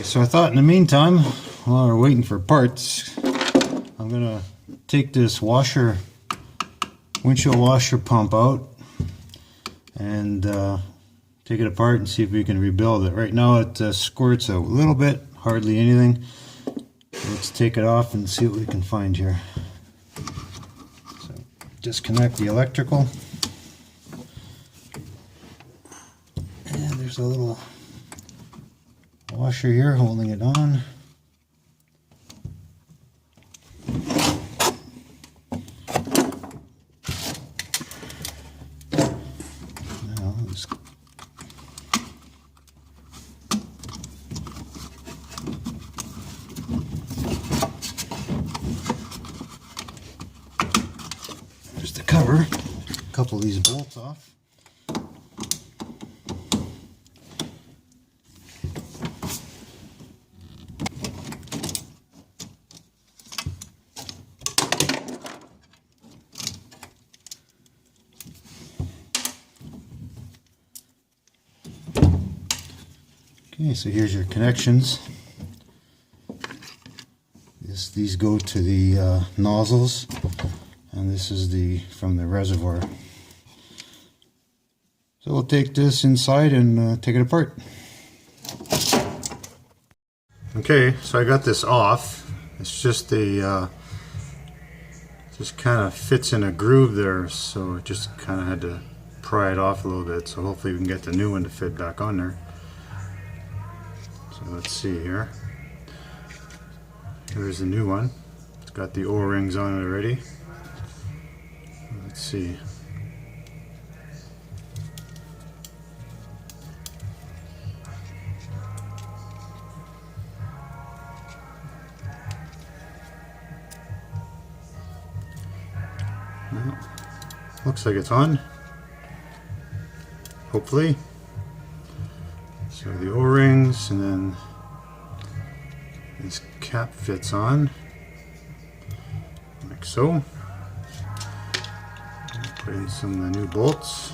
So I thought in the meantime, while we're waiting for parts, I'm gonna take this windshield washer pump out and take it apart and see if we can rebuild it. Right now it squirts a little bit, hardly anything. Let's take it off and see what we can find here. So disconnect the electrical. And there's a little washer here holding it on. Now let's there's the cover. A couple of these bolts off. Okay, so here's your connections. These go to the nozzles, and this is from the reservoir. So we'll take this inside and take it apart. Okay, so I got this off. It's just just kind of fits in a groove there, so it just kind of had to pry it off a little bit. So hopefully we can get the new one to fit back on there. So let's see here. Here's the new one. It's got the O-rings on it already. Let's see. Well, looks like it's on. Hopefully. So the O-rings, and then this cap fits on like so. Put in some of the new bolts.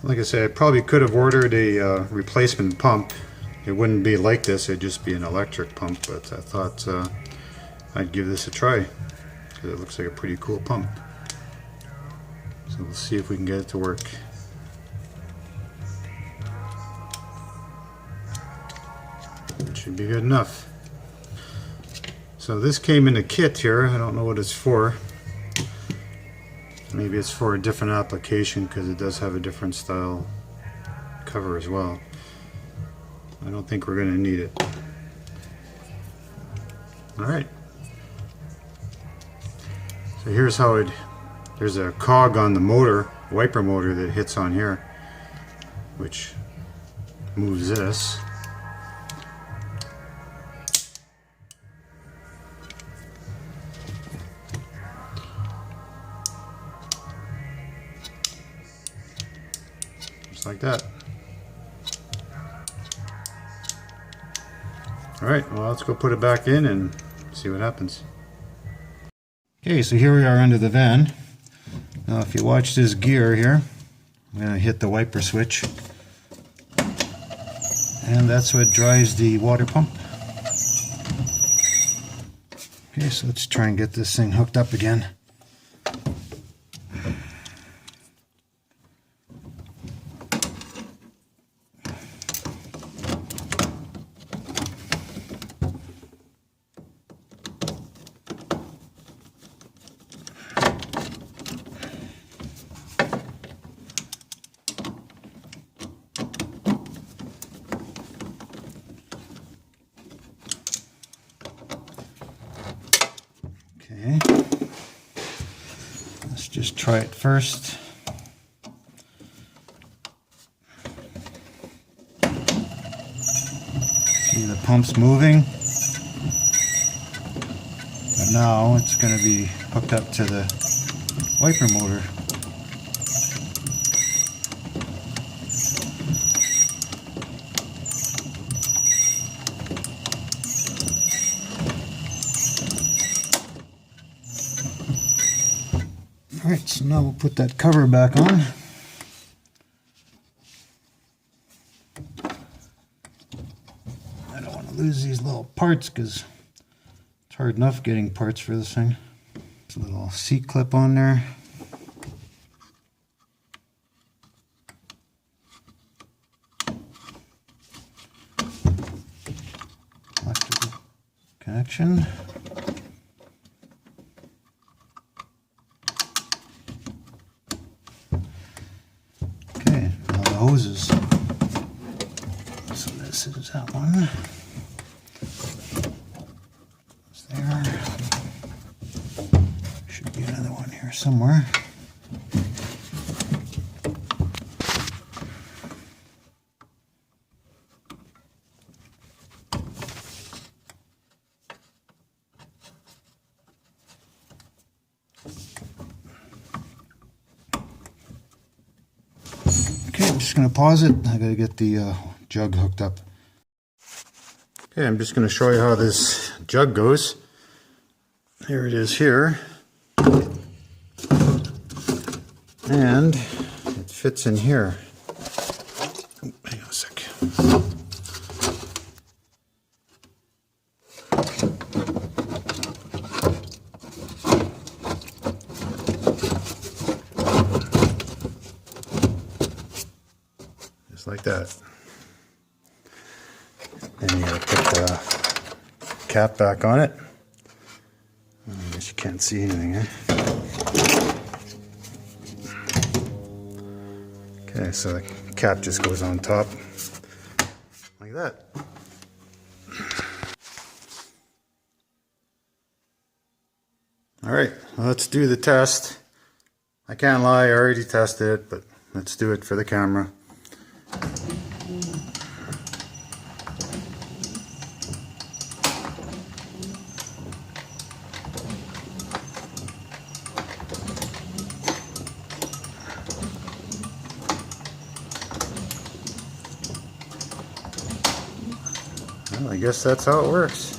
Like I said, I probably could have ordered a replacement pump. It wouldn't be like this, it'd just be an electric pump, but I thought I'd give this a try because it looks like a pretty cool pump. So we'll see if we can get it to work. It should be good enough. So this came in a kit here. I don't know what it's for. Maybe it's for a different application because it does have a different style cover as well. I don't think we're going to need it. Alright. So here's how there's a cog on the motor, wiper motor, that hits on here, which moves this. Like that. Alright, well, let's go put it back in and see what happens. Okay, so here we are under the van. Now if you watch this gear here, I'm going to hit the wiper switch, and that's what drives the water pump. Okay, so let's try and get this thing hooked up again. Okay, let's just try it first. See, the pump's moving, but now it's going to be hooked up to the wiper motor. Alright, so now we'll put that cover back on. I don't want to lose these little parts because it's hard enough getting parts for this thing. There's a little seat clip on there. Electrical connection. Okay, now the hoses. So this is that one. It's there. Should be another one here somewhere. Okay, I'm just going to pause it. I got to get the jug hooked up. Okay, I'm just going to show you how this jug goes. Here it is here. And it fits in here. Oh, hang on a sec. Just like that. Then you gotta put the cap back on it. I guess you can't see anything, eh? Okay, so the cap just goes on top like that. Alright, well, let's do the test. I can't lie, I already tested it, but let's do it for the camera. Well, I guess that's how it works.